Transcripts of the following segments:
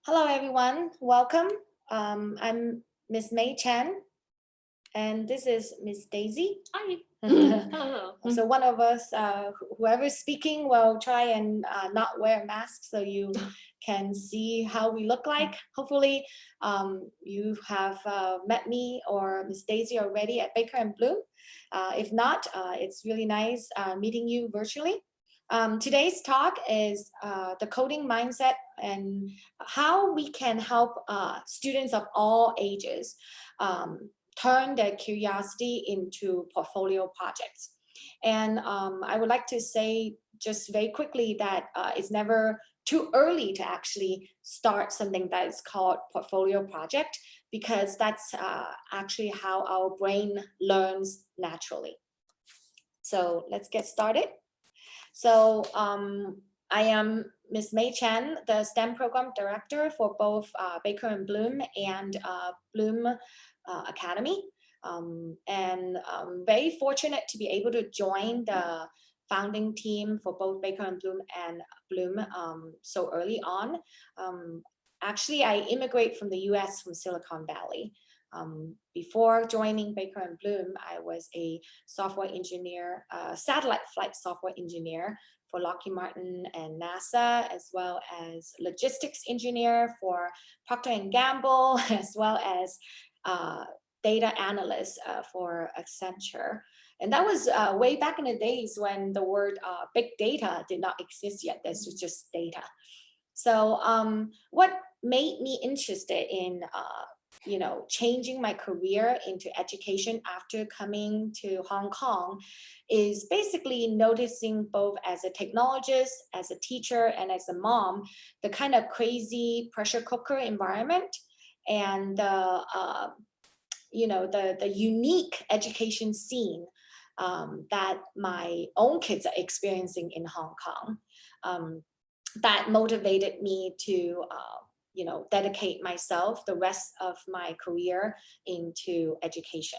Hello, everyone. Welcome. I'm Miss Mei Chen, and this is Miss Daisy. Hi. Hello. So one of us, whoever's speaking, will try and not wear a mask so you can see how we look like. Hopefully, you have met me or Miss Daisy already at Baker and Bloom. If not, it's really nice meeting you virtually. Today's talk is the coding mindset and how we can help students of all ages turn their curiosity into portfolio projects. And I would like to say just very quickly that it's never too early to actually start something that is called portfolio project, because that's actually how our brain learns naturally. So let's get started. So I am Ms. Mei Chen, the STEM program director for both Baker and Bloom and Bloom Academy. And I'm very fortunate to be able to join the founding team for both Baker and Bloom so early on. Actually, I immigrated from the US from Silicon Valley. Before joining Baker and Bloom, I was a software engineer, satellite flight software engineer for Lockheed Martin and NASA, as well as logistics engineer for Procter Gamble, as well as data analyst for Accenture. And that was way back in the days when the word big data did not exist yet. This was just data. So what made me interested in changing my career into education after coming to Hong Kong is basically noticing both as a technologist, as a teacher, and as a mom, the kind of crazy pressure cooker environment and the unique education scene that my own kids are experiencing in Hong Kong. That motivated me to dedicate myself the rest of my career into education.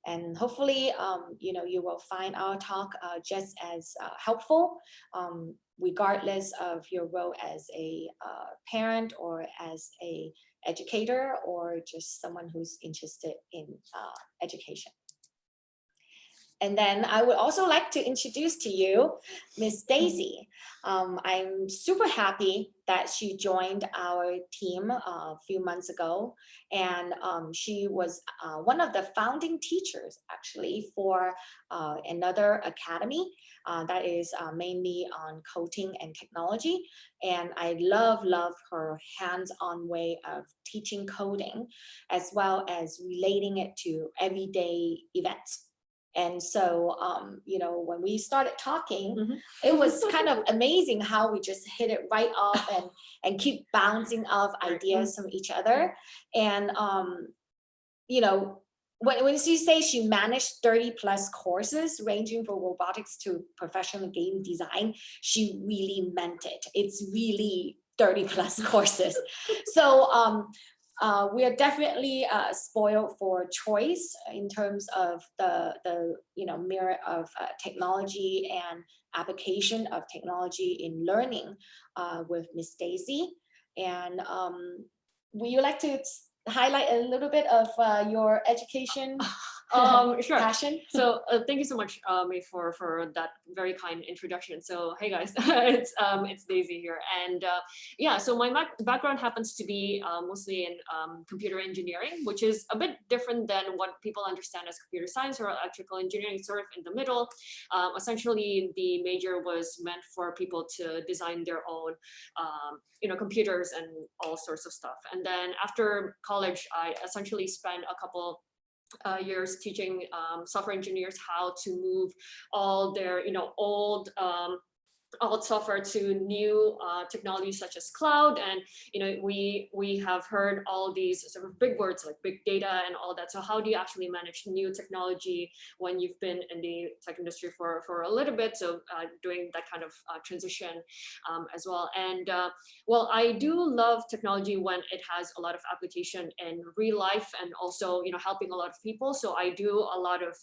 And hopefully, you will find our talk just as helpful, regardless of your role as a parent or as a educator or just someone who's interested in education. And then I would also like to introduce to you Miss Daisy. I'm super happy that she joined our team a few months ago. And she was one of the founding teachers, actually, for another academy that is mainly on coding and technology. And I love her hands-on way of teaching coding, as well as relating it to everyday events. And so, when we started talking, it was kind of amazing how we just hit it right off and keep bouncing off ideas from each other. And, when she says she managed 30 plus courses ranging from robotics to professional game design, she really meant it. It's really 30 plus courses. So, we are definitely spoiled for choice in terms of the merit of technology and application of technology in learning with Miss Daisy. And would you like to highlight a little bit of your education Sure. passion? So thank you so much, Mei, for that very kind introduction. So hey guys, it's Daisy here, and yeah. So my background happens to be mostly in computer engineering, which is a bit different than what people understand as computer science or electrical engineering, sort of in the middle. Essentially, the major was meant for people to design their own, computers and all sorts of stuff. And then after college, I essentially spent a couple years teaching software engineers how to move all their old software to new technologies such as cloud. And we have heard all these sort of big words like big data and all that. So how do you actually manage new technology when you've been in the tech industry for a little bit? So doing that kind of transition as well. And well, I do love technology when it has a lot of application in real life and also helping a lot of people. So I do a lot of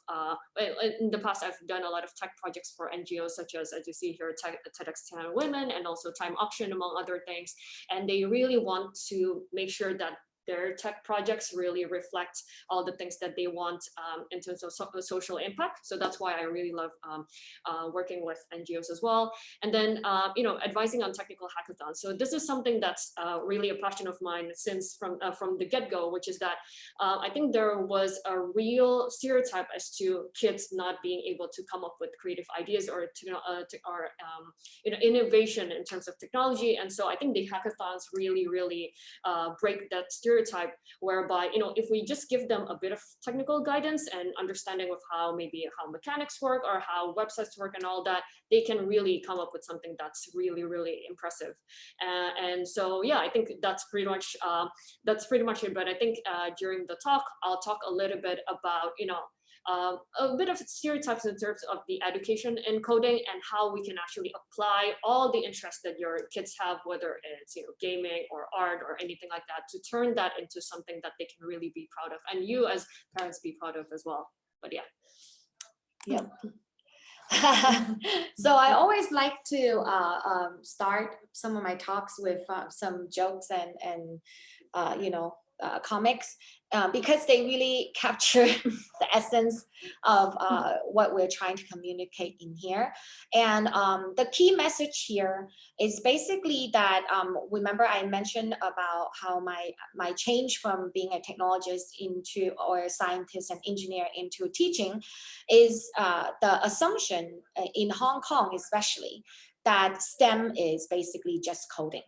in the past I've done a lot of tech projects for NGOs such as you see here, TEDx 10 Women and also Time Auction, among other things. And they really want to make sure that their tech projects really reflect all the things that they want in terms of social impact. So that's why I really love working with NGOs as well. And then, advising on technical hackathons. So this is something that's really a passion of mine since from the get-go, which is that I think there was a real stereotype as to kids not being able to come up with creative ideas or innovation in terms of technology. And so I think the hackathons really break that stereotype, whereby if we just give them a bit of technical guidance and understanding of how mechanics work or how websites work and all that, they can really come up with something that's really impressive. And so yeah, I think that's pretty much it. But I think during the talk I'll talk a little bit about a bit of stereotypes in terms of the education in coding and how we can actually apply all the interests that your kids have, whether it's gaming or art or anything like that, to turn that into something that they can really be proud of, and you as parents be proud of as well. But yeah. Yep. So I always like to start some of my talks with some jokes and comics because they really capture the essence of what we're trying to communicate in here. And the key message here is basically that, remember I mentioned about how my change from being a technologist into, or a scientist and engineer into teaching is the assumption in Hong Kong especially that STEM is basically just coding.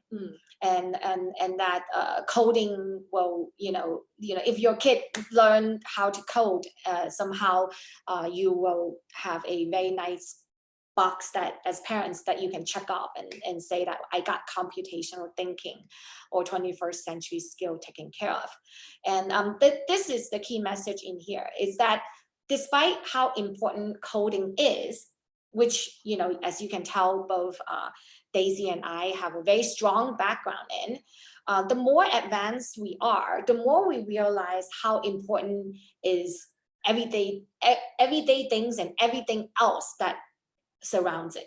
And that coding will, if your kid learn how to code, somehow you will have a very nice box that as parents that you can check off and say that I got computational thinking or 21st century skill taken care of. And this is the key message in here, is that despite how important coding is, which, as you can tell, both Daisy and I have a very strong background in, the more advanced we are, the more we realize how important is everyday things and everything else that surrounds it,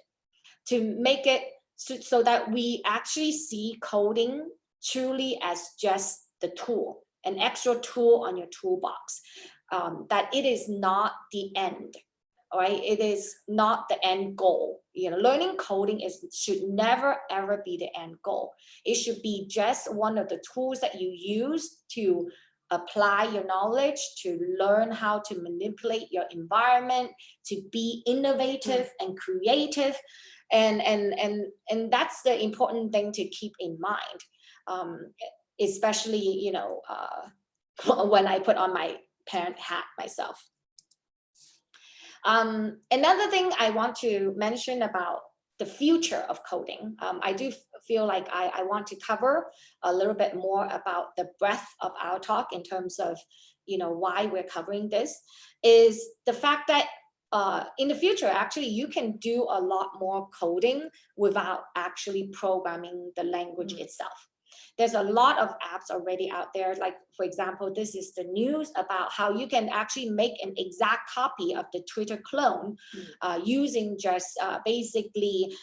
to make it so that we actually see coding truly as just the tool, an extra tool on your toolbox, that it is not the end. Right? It is not the end goal. Learning coding should never ever be the end goal. It should be just one of the tools that you use to apply your knowledge, to learn how to manipulate your environment, to be innovative and creative. And that's the important thing to keep in mind, especially, when I put on my parent hat myself. Another thing I want to mention about the future of coding, I do feel like I want to cover a little bit more about the breadth of our talk in terms of, why we're covering this, is the fact that in the future, actually, you can do a lot more coding without actually programming the language itself. There's a lot of apps already out there. Like, for example, this is the news about how you can actually make an exact copy of the Twitter clone using just basically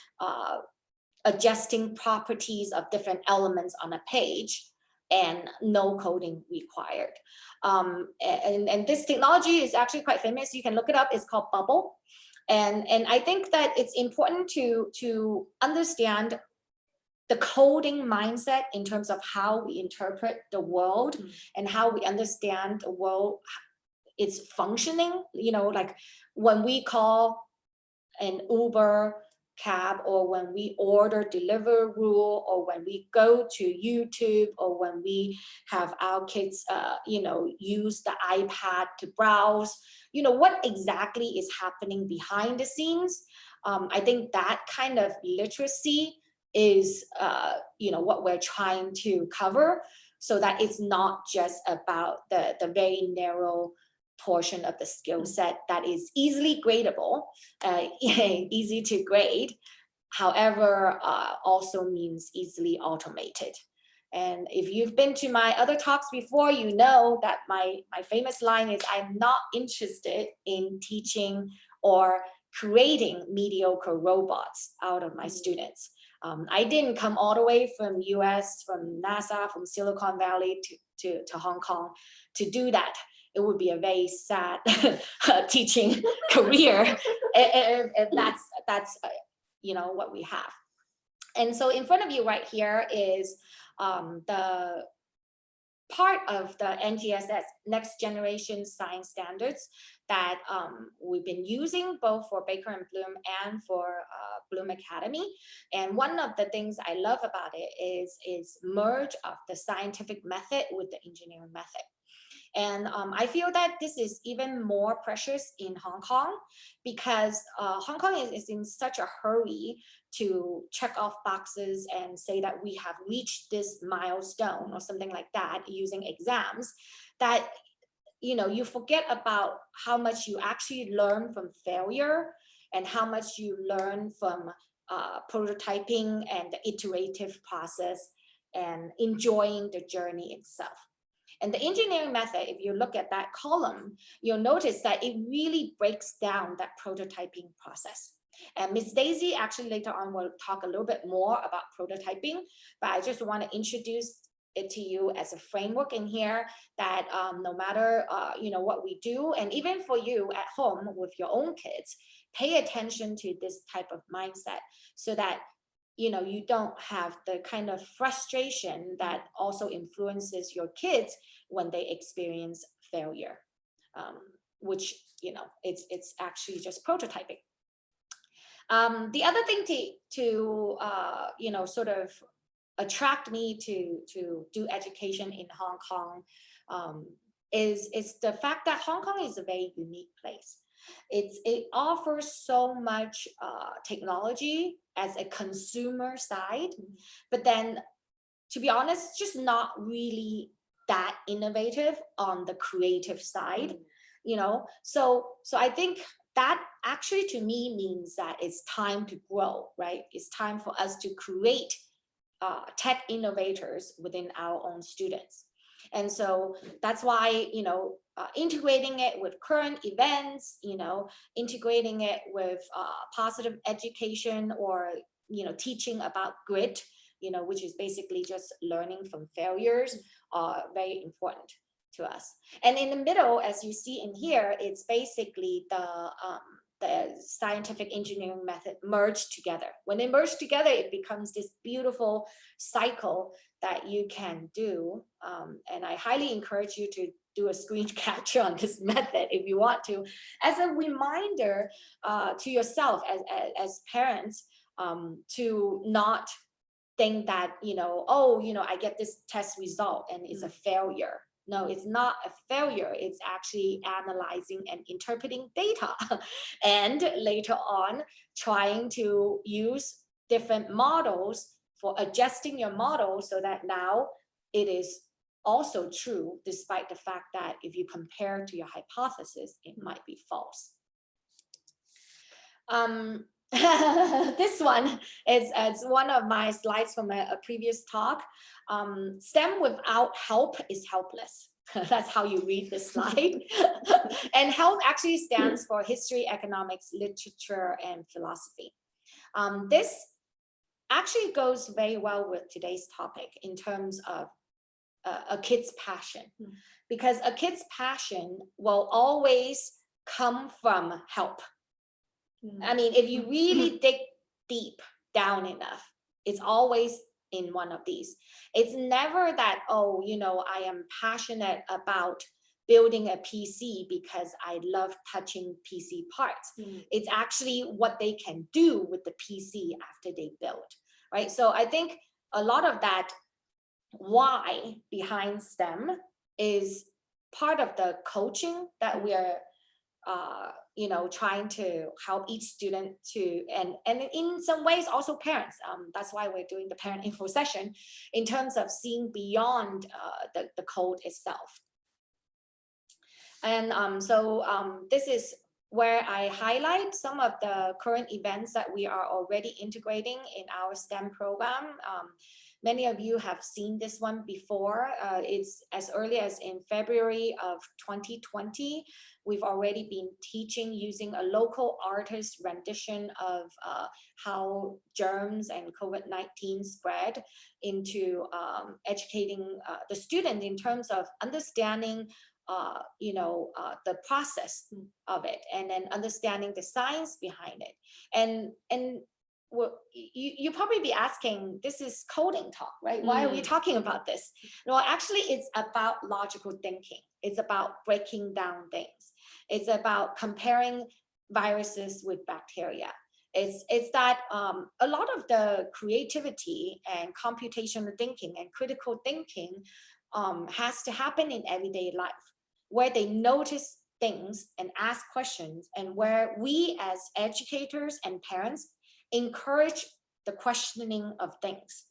adjusting properties of different elements on a page and no coding required. And this technology is actually quite famous. You can look it up. It's called Bubble. And I think that it's important to understand the coding mindset in terms of how we interpret the world and how we understand the world, its functioning. Like when we call an Uber cab, or when we order Deliveroo, or when we go to YouTube, or when we have our kids, use the iPad to browse, what exactly is happening behind the scenes. I think that kind of literacy is what we're trying to cover, so that it's not just about the very narrow portion of the skill set that is easily gradable, easy to grade, however, also means easily automated. And if you've been to my other talks before, you know that my famous line is, I'm not interested in teaching or creating mediocre robots out of my students. I didn't come all the way from US, from NASA, from Silicon Valley to Hong Kong to do that. It would be a very sad teaching career if that's what we have. And so in front of you right here is the part of the NGSS, Next Generation Science Standards, that we've been using both for Baker and Bloom and for Bloom Academy. And one of the things I love about it is merge of the scientific method with the engineering method. And I feel that this is even more precious in Hong Kong because Hong Kong is in such a hurry to check off boxes and say that we have reached this milestone or something like that using exams, that you forget about how much you actually learn from failure and how much you learn from prototyping and the iterative process and enjoying the journey itself. And the engineering method, if you look at that column, you'll notice that it really breaks down that prototyping process. And Ms. Dazi actually later on will talk a little bit more about prototyping, but I just want to introduce it to you as a framework in here that no matter what we do, and even for you at home with your own kids, pay attention to this type of mindset so that you don't have the kind of frustration that also influences your kids when they experience failure, which it's actually just prototyping. The other thing to sort of attract me to do education in Hong Kong is the fact that Hong Kong is a very unique place. It offers so much technology as a consumer side, but then, to be honest, just not really that innovative on the creative side. So I think that actually to me means that it's time to grow, right? It's time for us to create tech innovators within our own students. And so that's why, integrating it with current events, integrating it with positive education or, teaching about grit, which is basically just learning from failures, are very important to us. And in the middle, as you see in here, it's basically the scientific engineering method merged together. When they merge together, it becomes this beautiful cycle that you can do. And I highly encourage you to do a screen capture on this method if you want to, as a reminder to yourself as parents to not think that, I get this test result and it's a failure. No, it's not a failure. It's actually analyzing and interpreting data. And later on, trying to use different models for adjusting your model so that now it is also true, despite the fact that if you compare to your hypothesis, it might be false. This one is one of my slides from a previous talk. STEM without help is helpless. That's how you read this slide. And HELP actually stands for History, Economics, Literature, and Philosophy. This actually goes very well with today's topic in terms of a kid's passion, because a kid's passion will always come from help. I mean, if you really dig deep down enough, it's always in one of these. It's never that, I am passionate about building a PC because I love touching PC parts. It's actually what they can do with the PC after they build, right? So I think a lot of that why behind STEM is part of the coaching that we are trying to help each student to, and in some ways also parents. That's why we're doing the parent info session in terms of seeing beyond the code itself. And this is where I highlight some of the current events that we are already integrating in our STEM program. many of you have seen this one before. It's as early as in February of 2020. We've already been teaching using a local artist rendition of how germs and COVID-19 spread into educating the student in terms of understanding the process of it, and then understanding the science behind it. And well, you probably be asking, this is coding talk, right? Why are we talking about this? No, actually, it's about logical thinking. It's about breaking down things. It's about comparing viruses with bacteria. It's that a lot of the creativity and computational thinking and critical thinking has to happen in everyday life, where they notice things and ask questions, and where we as educators and parents encourage the questioning of things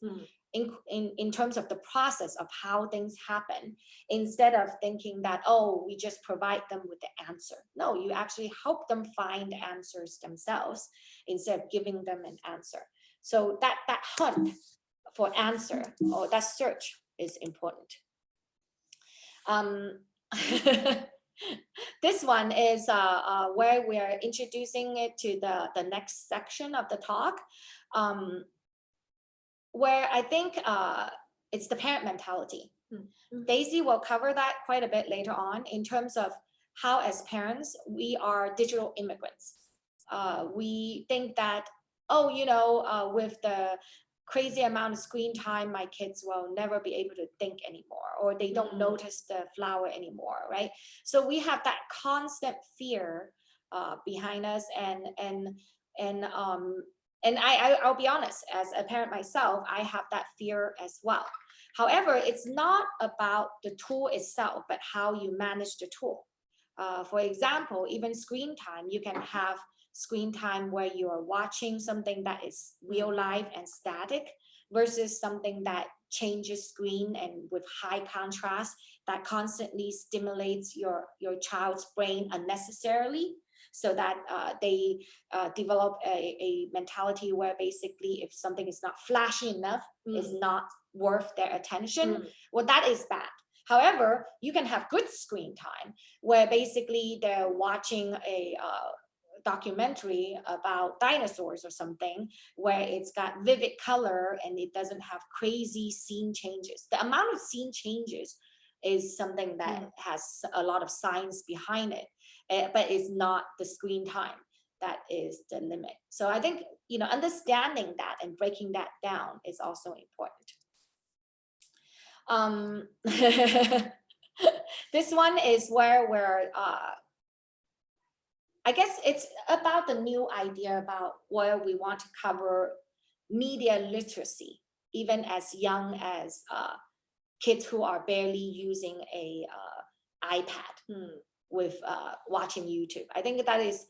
in terms of the process of how things happen, instead of thinking that, oh, we just provide them with the answer. No, you actually help them find answers themselves instead of giving them an answer. So that hunt for answer, or that search, is important. This one is where we are introducing it to the next section of the talk, where I think it's the parent mentality. Daisy will cover that quite a bit later on, in terms of how, as parents, we are digital immigrants. We think that, oh, with the crazy amount of screen time, my kids will never be able to think anymore, or they don't notice the flower anymore, right? So we have that constant fear behind us, and I'll be honest, as a parent myself, I have that fear as well. However, it's not about the tool itself, but how you manage the tool. For example, even screen time, you can have screen time where you are watching something that is real life and static, versus something that changes screen and with high contrast, that constantly stimulates your child's brain unnecessarily, so that they develop a mentality where basically if something is not flashy enough, is not worth their attention. Well, that is bad. However, you can have good screen time where basically they're watching a documentary about dinosaurs or something, where it's got vivid color and it doesn't have crazy scene changes. The amount of scene changes is something that has a lot of science behind it, but it's not the screen time that is the limit. So I think, understanding that and breaking that down is also important. This one is where we're I guess it's about the new idea about where we want to cover media literacy, even as young as kids who are barely using a iPad with watching YouTube. I think that is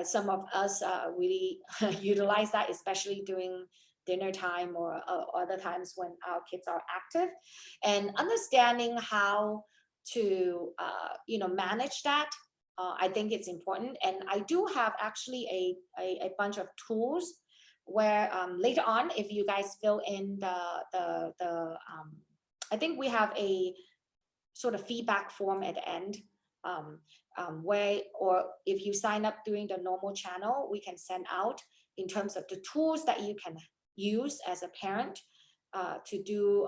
some of us really utilize that, especially during dinner time or other times when our kids are active, and understanding how to manage that. I think it's important, and I do have actually a bunch of tools where later on, if you guys fill in I think we have a sort of feedback form at the end, where, or if you sign up during the normal channel, we can send out in terms of the tools that you can use as a parent to do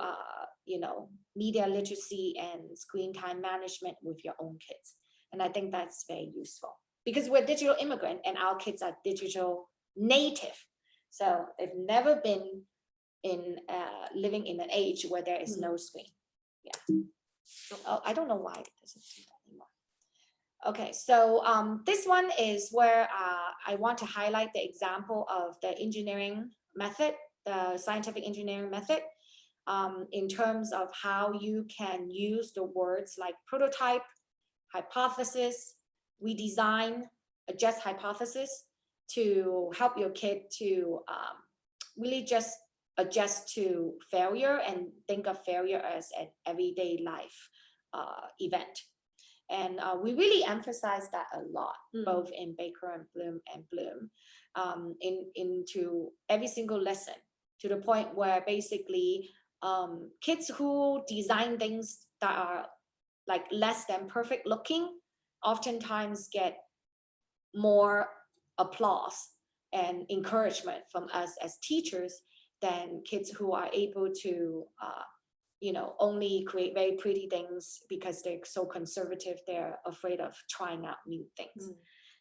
media literacy and screen time management with your own kids. And I think that's very useful, because we're digital immigrant and our kids are digital native. So they've never been living in an age where there is no screen. Yeah. Oh, I don't know why it doesn't do that anymore. Okay, so this one is where I want to highlight the example of the engineering method, the scientific engineering method, in terms of how you can use the words like prototype, hypothesis, redesign, adjust hypothesis to help your kid to really just adjust to failure and think of failure as an everyday life event. And we really emphasize that a lot, both in Baker and Bloom, into every single lesson, to the point where basically kids who design things that are like less than perfect looking oftentimes get more applause and encouragement from us as teachers than kids who are able to only create very pretty things because they're so conservative, they're afraid of trying out new things.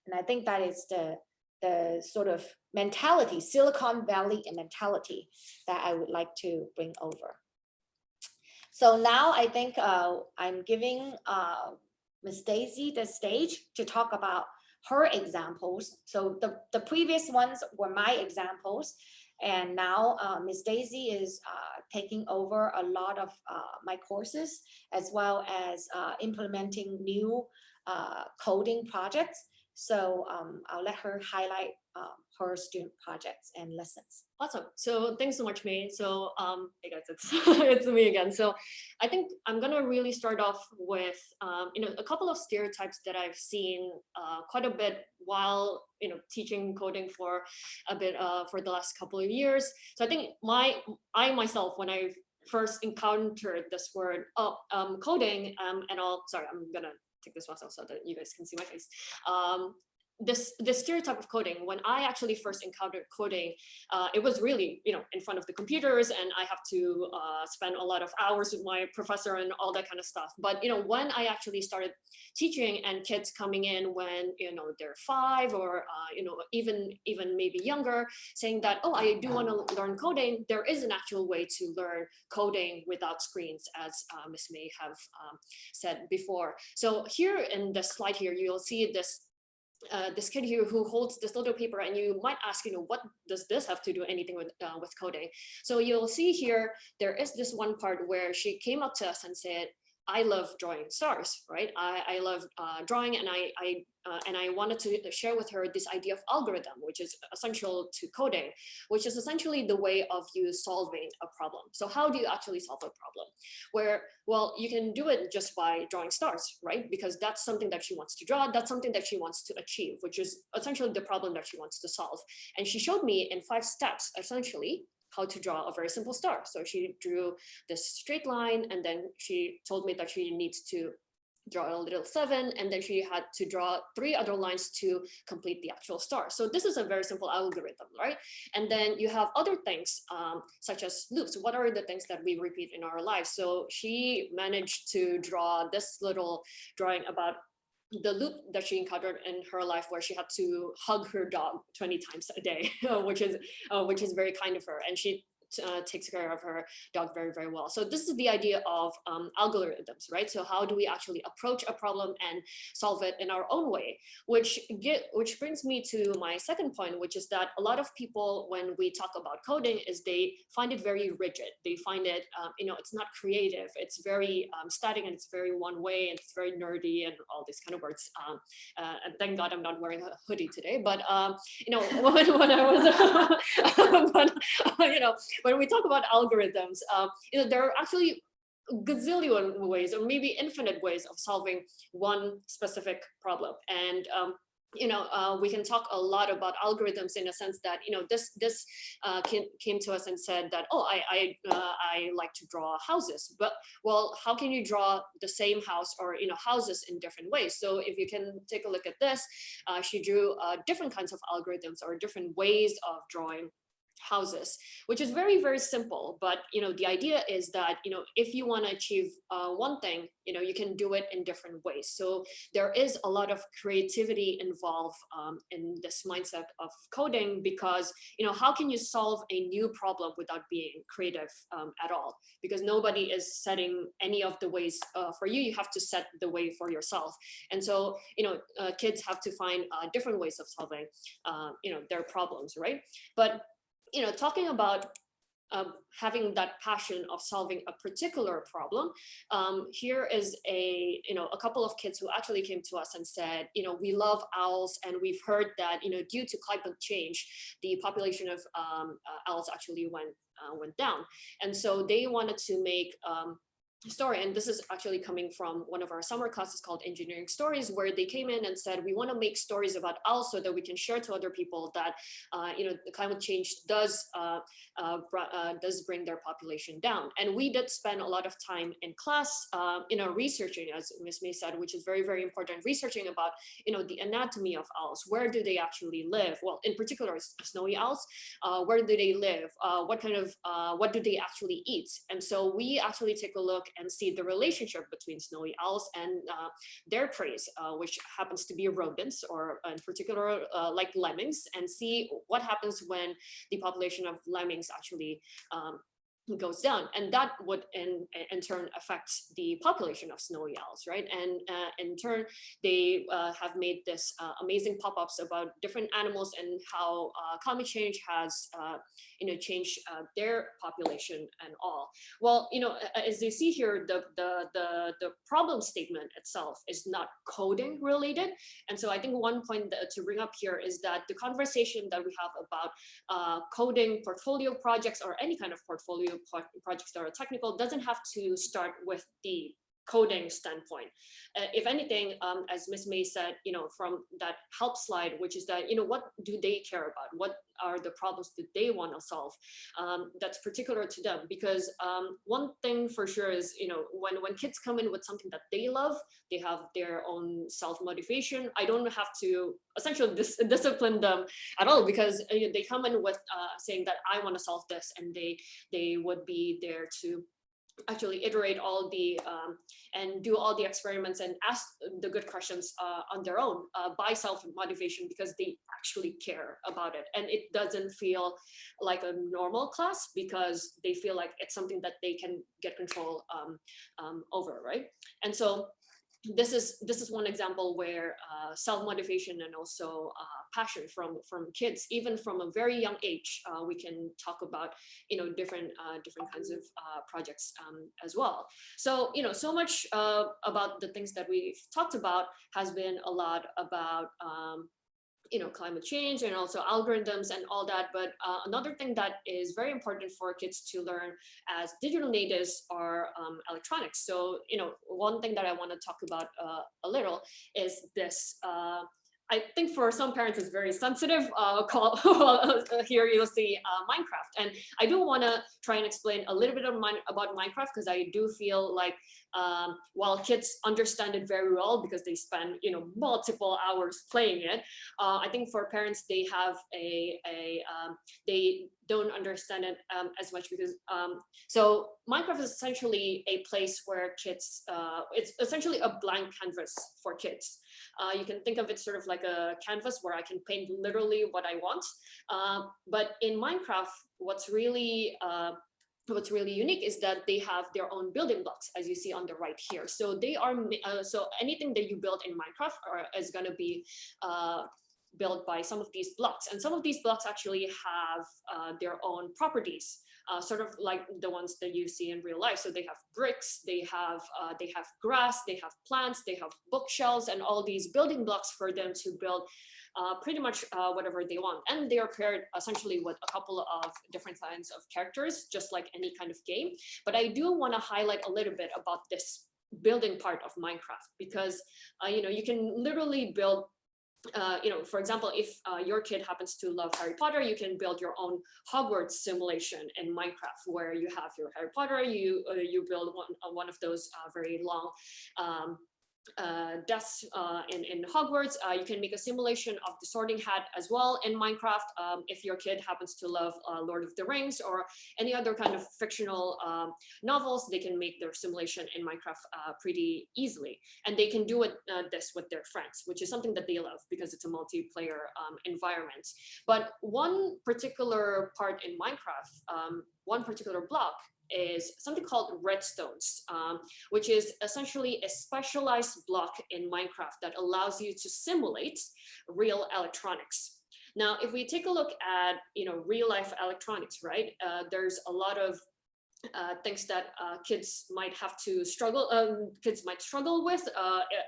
And I think that is the sort of mentality, Silicon Valley mentality, that I would like to bring over. So now I think I'm giving Ms. Dazi the stage to talk about her examples. So the previous ones were my examples, and now Ms. Dazi is taking over a lot of my courses, as well as implementing new coding projects. So I'll let her highlight her student projects and lessons. Awesome. So thanks so much, Mei. So hey guys, it's it's me again. So I think I'm gonna really start off with a couple of stereotypes that I've seen quite a bit while teaching coding for a bit for the last couple of years. So I think I myself, when I first encountered this word coding, and sorry, I'm gonna take this myself so that you guys can see my face. This stereotype of coding, when I actually first encountered coding, it was really in front of the computers, and I have to spend a lot of hours with my professor and all that kind of stuff. But when I actually started teaching, and kids coming in when they're 5 or even maybe younger, saying that, oh, I do want to learn coding, there is an actual way to learn coding without screens, as Ms. Mei have said before. So here in the slide here, you'll see this kid here who holds this little paper, and you might ask, what does this have to do anything with coding? So you'll see here, there is this one part where she came up to us and said, I love drawing stars, right? I love drawing, and I wanted to share with her this idea of algorithm, which is essential to coding, which is essentially the way of you solving a problem. So how do you actually solve a problem? Where, well, you can do it just by drawing stars, right? Because that's something that she wants to draw. That's something that she wants to achieve, which is essentially the problem that she wants to solve. And she showed me in 5 steps, essentially, how to draw a very simple star. So she drew this straight line, and then she told me that she needs to draw a little 7, and then she had to draw 3 other lines to complete the actual star. So this is a very simple algorithm, right? And then you have other things such as loops. What are the things that we repeat in our lives? So she managed to draw this little drawing about the loop that she encountered in her life, where she had to hug her dog 20 times a day, which is very kind of her, and she takes care of her dog very, very well. So this is the idea of algorithms, right? So how do we actually approach a problem and solve it in our own way? Which brings me to my second point, which is that a lot of people, when we talk about coding, is they find it very rigid. They find it, it's not creative. It's very static, and it's very one way, and it's very nerdy, and all these kind of words. And thank God I'm not wearing a hoodie today. But when I was, but, when we talk about algorithms, there are actually gazillion ways, or maybe infinite ways, of solving one specific problem. And we can talk a lot about algorithms in a sense that this came to us and said that, oh, I like to draw houses, but well, how can you draw the same house, or houses in different ways? So if you can take a look at this, she drew different kinds of algorithms, or different ways of drawing houses, which is very, very simple. But the idea is that if you want to achieve one thing, you can do it in different ways. So there is a lot of creativity involved in this mindset of coding, because how can you solve a new problem without being creative at all? Because nobody is setting any of the ways for you. You have to set the way for yourself. And so kids have to find different ways of solving their problems, right? But talking about having that passion of solving a particular problem, here is a couple of kids who actually came to us and said, we love owls, and we've heard that due to climate change, the population of owls actually went down, and so they wanted to make story, and this is actually coming from one of our summer classes called Engineering Stories, where they came in and said, we want to make stories about owls so that we can share to other people that the climate change does bring their population down. And we did spend a lot of time in class researching, as Ms. Mei said, which is very, very important, researching about the anatomy of owls. Where do they actually live? Well, in particular, snowy owls. Where do they live? What do they actually eat? And so we actually take a look and see the relationship between snowy owls and their prey, which happens to be rodents, or in particular like lemmings, and see what happens when the population of lemmings actually goes down, and that would in turn affect the population of snowy owls, right? And in turn, they have made this amazing pop-ups about different animals and how climate change has changed their population and all. Well, as you see here, the problem statement itself is not coding related, and so I think one point to bring up here is that the conversation that we have about coding portfolio projects, or any kind of portfolio projects that are technical, doesn't have to start with the coding standpoint. If anything, as Ms. Mei said, from that help slide, which is that, what do they care about? What are the problems that they want to solve? That's particular to them, because one thing for sure is, when kids come in with something that they love, they have their own self-motivation. I don't have to essentially discipline them at all, because they come in with saying that I want to solve this, and they would be there to actually iterate all the and do all the experiments and ask the good questions on their own by self-motivation, because they actually care about it, and it doesn't feel like a normal class, because they feel like it's something that they can get control over, right? And so this is one example where self-motivation and also passion from kids, even from a very young age, we can talk about different kinds of projects as well. So so much about the things that we've talked about has been a lot about climate change and also algorithms and all that. But another thing that is very important for kids to learn as digital natives are electronics. So, one thing that I want to talk about a little is this. I think for some parents it's very sensitive. Here you'll see Minecraft, and I do want to try and explain a little bit about Minecraft, because I do feel like while kids understand it very well because they spend multiple hours playing it, I think for parents they have they don't understand it as much, because so Minecraft is essentially a place where kids it's essentially a blank canvas for kids. You can think of it sort of like a canvas where I can paint literally what I want, but in Minecraft what's really unique is that they have their own building blocks, as you see on the right here. So they are so anything that you build in Minecraft is going to be built by some of these blocks, and some of these blocks actually have their own properties, sort of like the ones that you see in real life. So they have bricks, they have grass, they have plants, they have bookshelves, and all these building blocks for them to build pretty much whatever they want. And they are paired essentially with a couple of different kinds of characters, just like any kind of game. But I do want to highlight a little bit about this building part of Minecraft, because you can literally build for example, if your kid happens to love Harry Potter, you can build your own Hogwarts simulation in Minecraft, where you have your Harry Potter, you build one of those very long desks in Hogwarts. You can make a simulation of the Sorting Hat as well in Minecraft. If your kid happens to love Lord of the Rings or any other kind of fictional novels, they can make their simulation in Minecraft pretty easily. And they can do this with their friends, which is something that they love because it's a multiplayer environment. But one particular part in Minecraft, one particular block, is something called redstones, which is essentially a specialized block in Minecraft that allows you to simulate real electronics. Now, if we take a look at real life electronics, right? There's a lot of things that kids might have to struggle, kids might struggle with,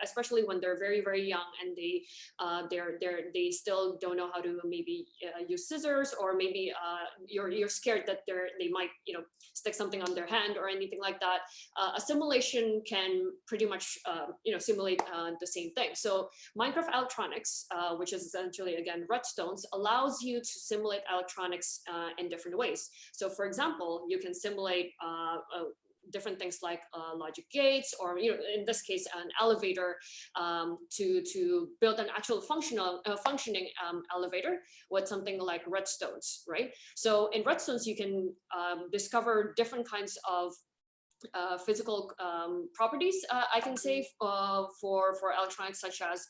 especially when they're very, very young and they still don't know how to maybe use scissors, or maybe you're scared that they might, you know, stick something on their hand or anything like that. A simulation can pretty much, you know, simulate the same thing. So Minecraft electronics, which is essentially, again, redstones, allows you to simulate electronics in different ways. So for example, you can simulate different things like logic gates, or, you know, in this case, an elevator, to build an actual functioning elevator with something like redstones, right? So in redstones, you can discover different kinds of physical properties, I can say, for electronics, such as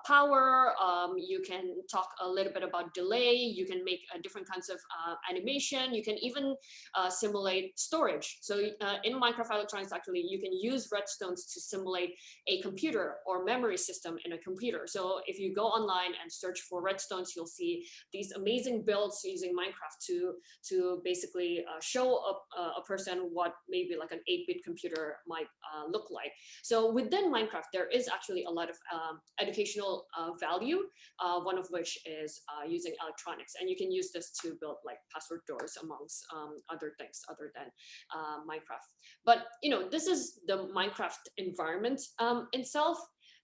power. You can talk a little bit about delay. You can make different kinds of animation. You can even simulate storage. So in Minecraft electronics, actually, you can use redstones to simulate a computer or memory system in a computer. So if you go online and search for redstones, you'll see these amazing builds using Minecraft to basically show a person what maybe like an 8-bit computer might look like. So within Minecraft, there is actually a lot of educational value, one of which is using electronics. And you can use this to build like password doors amongst other things other than Minecraft. But, you know, this is the Minecraft environment itself.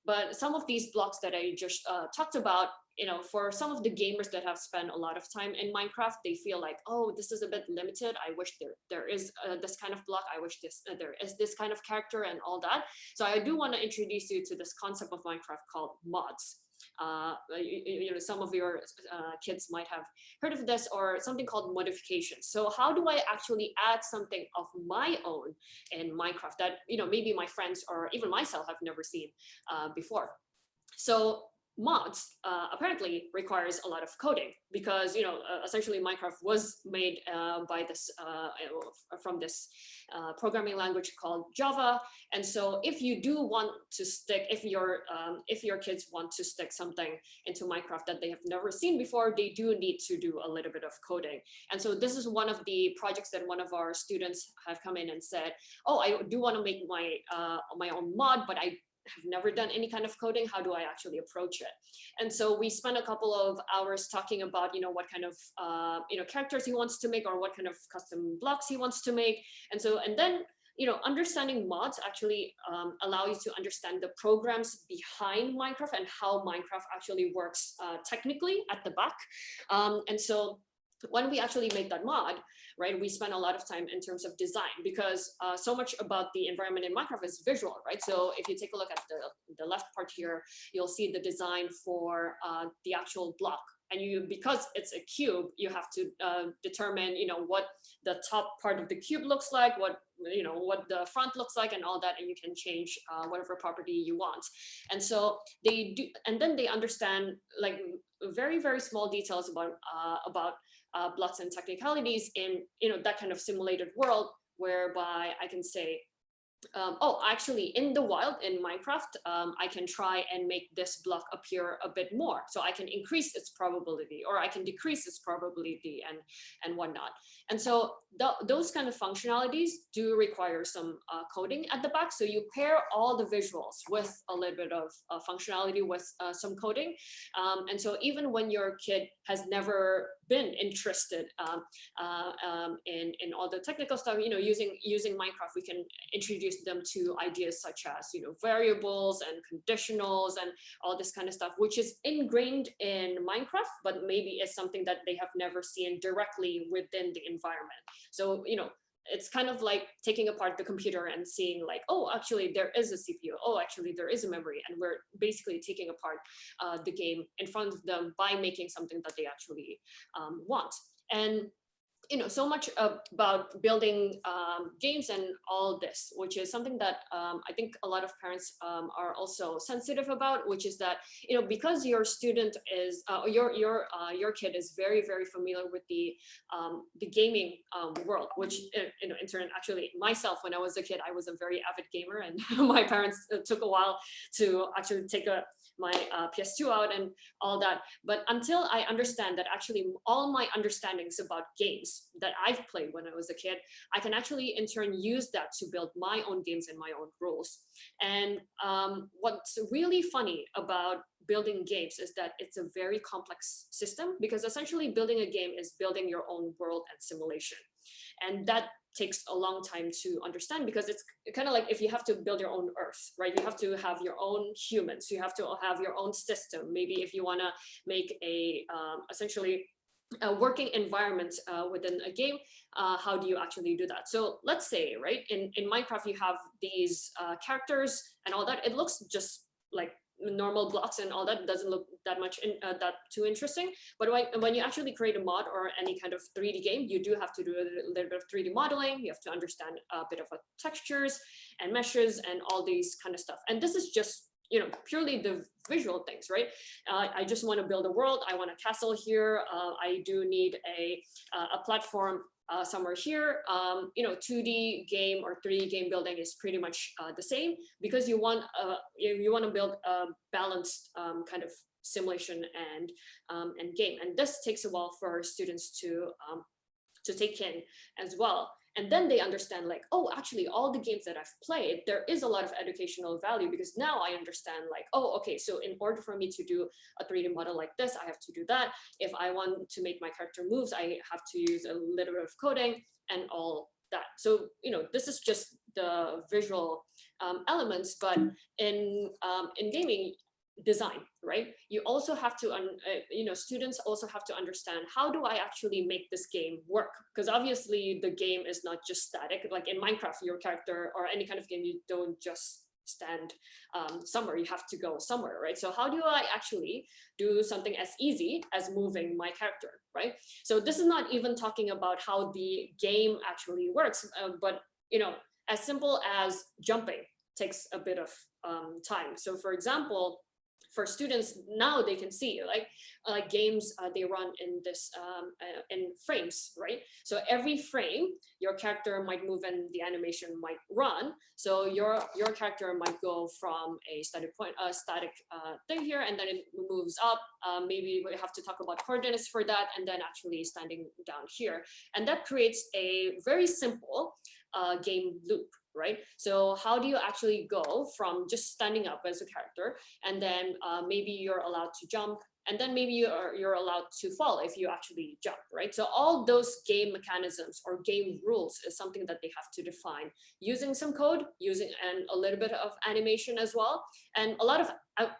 But some of these blocks that I just talked about, you know, for some of the gamers that have spent a lot of time in Minecraft, they feel like, oh, this is a bit limited. I wish there is this kind of block. I wish there is this kind of character and all that. So I do want to introduce you to this concept of Minecraft called mods. You know, some of your kids might have heard of this, or something called modifications. So how do I actually add something of my own in Minecraft that, you know, maybe my friends or even myself have never seen before? So mods apparently requires a lot of coding, because, you know, essentially Minecraft was made by this from this programming language called Java. And so if you do want to stick, if your kids want to stick something into Minecraft that they have never seen before, they do need to do a little bit of coding. And so this is one of the projects that one of our students have come in and said, oh, I do want to make my own mod, but I have never done any kind of coding. How do I actually approach it? And so we spent a couple of hours talking about, you know, what kind of you know, characters he wants to make, or what kind of custom blocks he wants to make. And then, you know, understanding mods actually allow you to understand the programs behind Minecraft and how Minecraft actually works technically at the back. And so when we actually make that mod, right, we spend a lot of time in terms of design, because so much about the environment in Minecraft is visual, right? So if you take a look at the left part here, you'll see the design for the actual block. And because it's a cube, you have to determine, you know, what the top part of the cube looks like, what the front looks like, and all that, and you can change whatever property you want. And so they do, and then they understand like very, very small details about blocks and technicalities in, you know, that kind of simulated world, whereby I can say, oh, actually, in the wild, in Minecraft, I can try and make this block appear a bit more. So I can increase its probability, or I can decrease its probability, and whatnot. And so those kind of functionalities do require some coding at the back. So you pair all the visuals with a little bit of functionality with some coding. And so even when your kid has never been interested in all the technical stuff, you know, using Minecraft, we can introduce them to ideas such as, you know, variables and conditionals and all this kind of stuff, which is ingrained in Minecraft, but maybe is something that they have never seen directly within the environment. So, you know, it's kind of like taking apart the computer and seeing like, oh, actually there is a CPU. Oh, actually there is a memory. And we're basically taking apart the game in front of them by making something that they actually want. And, you know, so much about building games and all this, which is something that I think a lot of parents are also sensitive about, which is that, you know, because your student is, your kid is very, very familiar with the gaming world, which, you know, in turn, actually myself, when I was a kid, I was a very avid gamer, and my parents took a while to actually take a my PS2 out and all that. But until I understand that actually all my understandings about games that I've played when I was a kid, I can actually in turn use that to build my own games and my own rules. And what's really funny about building games is that it's a very complex system, because essentially building a game is building your own world and simulation. And that takes a long time to understand, because it's kind of like if you have to build your own Earth, right? You have to have your own humans, you have to have your own system. Maybe if you want to make a essentially a working environment within a game, how do you actually do that? So let's say, right, in Minecraft, you have these characters and all that. It looks just like normal blocks and all that. It doesn't look that much that too interesting. But when you actually create a mod or any kind of 3D game, you do have to do a little bit of 3D modeling. You have to understand a bit of textures and meshes and all these kind of stuff. And this is just, you know, purely the visual things, right? I just want to build a world. I want a castle here. I do need a platform somewhere here. You know, 2D game or 3D game building is pretty much the same, because you want to build a balanced kind of simulation and game. And this takes a while for students to take in as well. And then they understand like, oh, actually all the games that I've played, there is a lot of educational value, because now I understand like, oh, okay, so in order for me to do a 3D model like this, I have to do that. If I want to make my character moves, I have to use a little bit of coding and all that. So, you know, this is just the visual elements, but in gaming, design, right? You also have to, you know, students also have to understand, how do I actually make this game work? Because obviously the game is not just static. Like in Minecraft, your character or any kind of game, you don't just stand somewhere, you have to go somewhere, right? So how do I actually do something as easy as moving my character, right? So this is not even talking about how the game actually works, but, you know, as simple as jumping takes a bit of time. So for example, for students now, they can see like games, they run in this in frames, right? So every frame your character might move and the animation might run. So your character might go from a static point, a static thing here, and then it moves up. Maybe we have to talk about coordinates for that, and then actually standing down here. And that creates a very simple game loop, right? So how do you actually go from just standing up as a character, and then maybe you're allowed to jump, and then maybe you're allowed to fall if you actually jump, right? So all those game mechanisms or game rules is something that they have to define using some code, and a little bit of animation as well, and a lot of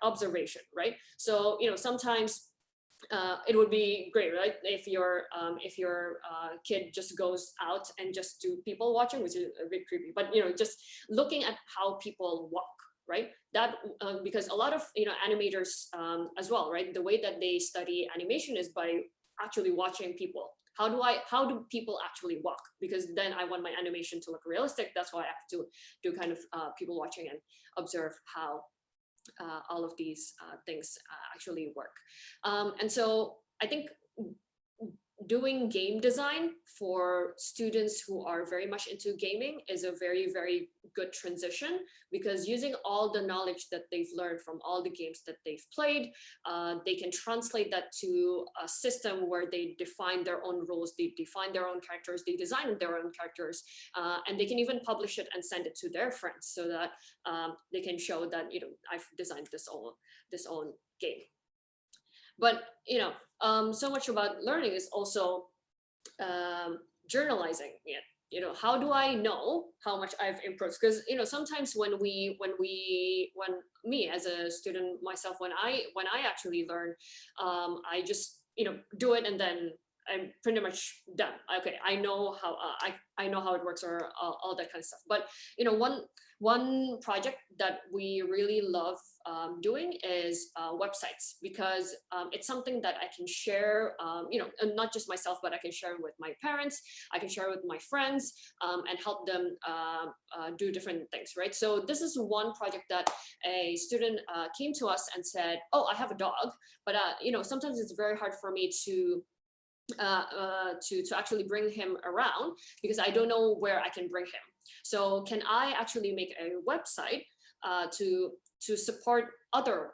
observation, right? So, you know, sometimes it would be great, right? If your kid just goes out and just do people watching, which is a bit creepy, but, you know, just looking at how people walk, right? That because a lot of, you know, animators as well, right? The way that they study animation is by actually watching people. How do people actually walk? Because then I want my animation to look realistic. That's why I have to do kind of people watching and observe how all of these things actually work. And so I think doing game design for students who are very much into gaming is a very, very good transition, because using all the knowledge that they've learned from all the games that they've played, they can translate that to a system where they define their own rules, they define their own characters, they design their own characters, and they can even publish it and send it to their friends, so that they can show that, you know, I've designed this own game. But, you know, so much about learning is also journalizing it. You know, how do I know how much I've improved? Because, you know, sometimes when me as a student myself, when I actually learn, I just, you know, do it, and then I'm pretty much done. Okay, I know how I know how it works, or all that kind of stuff. But, you know, one project that we really love doing is websites, because it's something that I can share, you know, and not just myself, but I can share it with my parents, I can share it with my friends, and help them do different things, right? So this is one project that a student came to us and said, oh, I have a dog, but you know, sometimes it's very hard for me to actually bring him around, because I don't know where I can bring him. So can I actually make a website to support other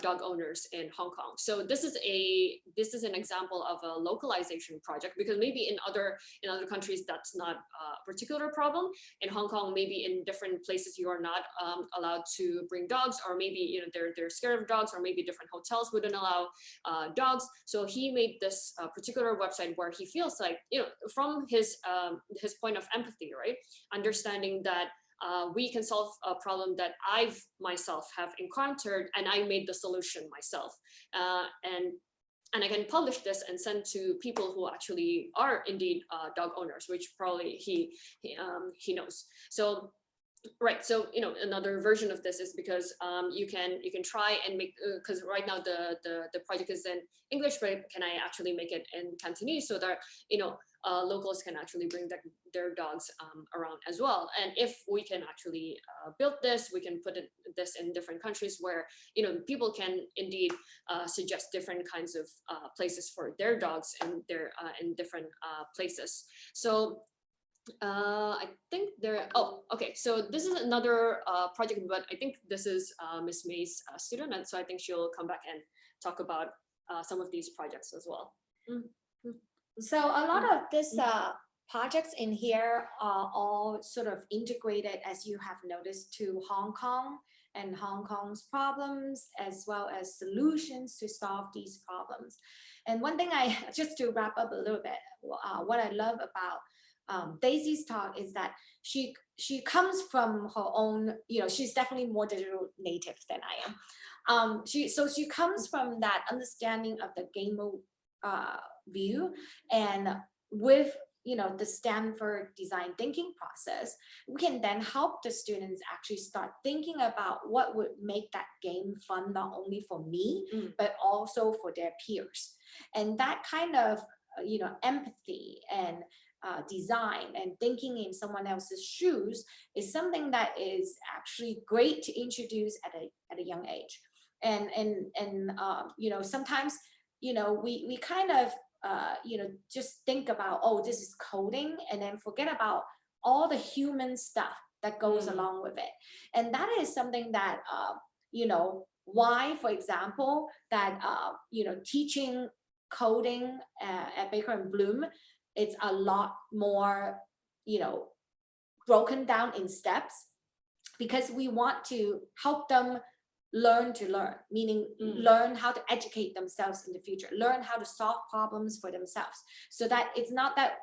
dog owners in Hong Kong. So this is an example of a localization project, because maybe in other countries that's not a particular problem. In Hong Kong, maybe in different places you are not allowed to bring dogs, or maybe they're scared of dogs, or maybe different hotels wouldn't allow dogs. So he made this particular website where he feels like, from his point of empathy, right, understanding that we can solve a problem that I've myself have encountered, and I made the solution myself. And I can publish this and send to people who actually are indeed dog owners, which probably he knows. So right, so another version of this is because you can try and make, because right now the project is in English, but can I actually make it in Cantonese so that locals can actually bring their dogs around as well. And if we can actually build this, we can put this in different countries where people can indeed suggest different kinds of places for their dogs and their in different places. So I think oh, okay. So this is another project, but I think this is Miss Mei's student, and so I think she'll come back and talk about some of these projects as well. So a lot of these projects in here are all sort of integrated, as you have noticed, to Hong Kong and Hong Kong's problems, as well as solutions to solve these problems. And one thing just to wrap up a little bit, what I love about Daisy's talk is that she comes from her own, she's definitely more digital native than I am. So she comes from that understanding of the gamer view, and with the Stanford design thinking process, we can then help the students actually start thinking about what would make that game fun, not only for me, but also for their peers. And that kind of empathy and design and thinking in someone else's shoes is something that is actually great to introduce at a young age. And sometimes we kind of just think about, oh, this is coding, and then forget about all the human stuff that goes along with it. And that is something that why, for example, that teaching coding at Baker and Bloom, it's a lot more broken down in steps, because we want to help them learn to learn, meaning learn how to educate themselves in the future, learn how to solve problems for themselves, so that it's not that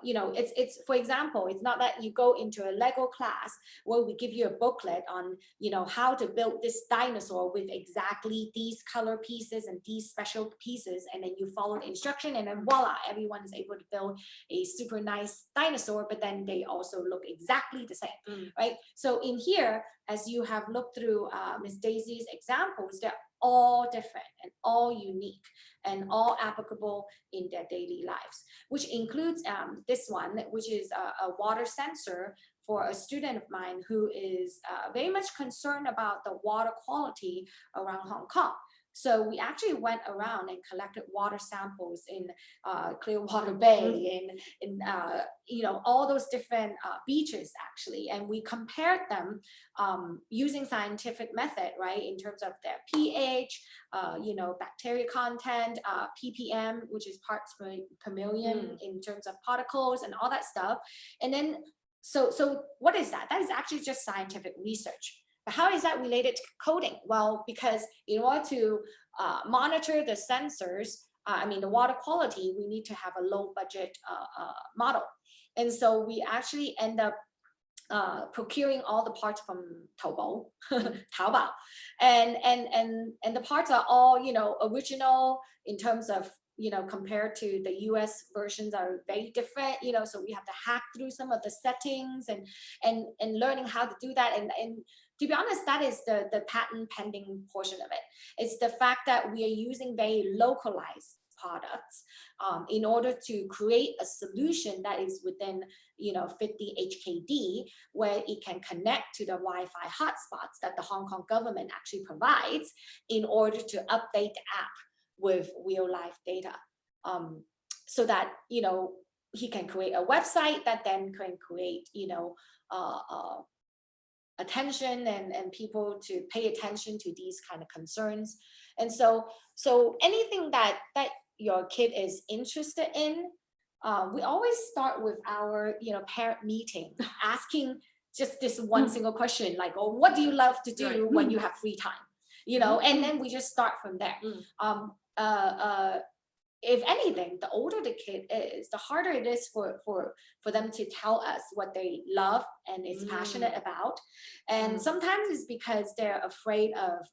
it's for example, it's not that you go into a Lego class where we give you a booklet on how to build this dinosaur with exactly these color pieces and these special pieces, and then you follow the instruction, and then voila, everyone is able to build a super nice dinosaur, but then they also look exactly the same, right? So in here, as you have looked through Miss Daisy's examples, they're all different and all unique and all applicable in their daily lives, which includes this one, which is a water sensor for a student of mine who is very much concerned about the water quality around Hong Kong. So we actually went around and collected water samples in Clearwater Bay, in all those different beaches actually, and we compared them using scientific method, right, in terms of their pH, bacteria content, ppm, which is parts per million in terms of particles and all that stuff. And then so what is that? That is actually just scientific research. But how is that related to coding? Well, because in order to monitor the sensors, the water quality, we need to have a low budget model. And so we actually end up procuring all the parts from Taobao, and the parts are all original in terms of compared to the US versions are very different, so we have to hack through some of the settings and learning how to do that. And to be honest, that is the patent pending portion of it. It's the fact that we are using very localized products in order to create a solution that is within 50 HKD, where it can connect to the Wi-Fi hotspots that the Hong Kong government actually provides in order to update the app with real life data, so that he can create a website that then can create attention and people to pay attention to these kind of concerns. And so anything that your kid is interested in, we always start with our parent meeting, asking just this one single question, like, oh, what do you love to do when you have free time? And then we just start from there. If anything, the older the kid is, the harder it is for them to tell us what they love and is passionate about. And sometimes it's because they're afraid of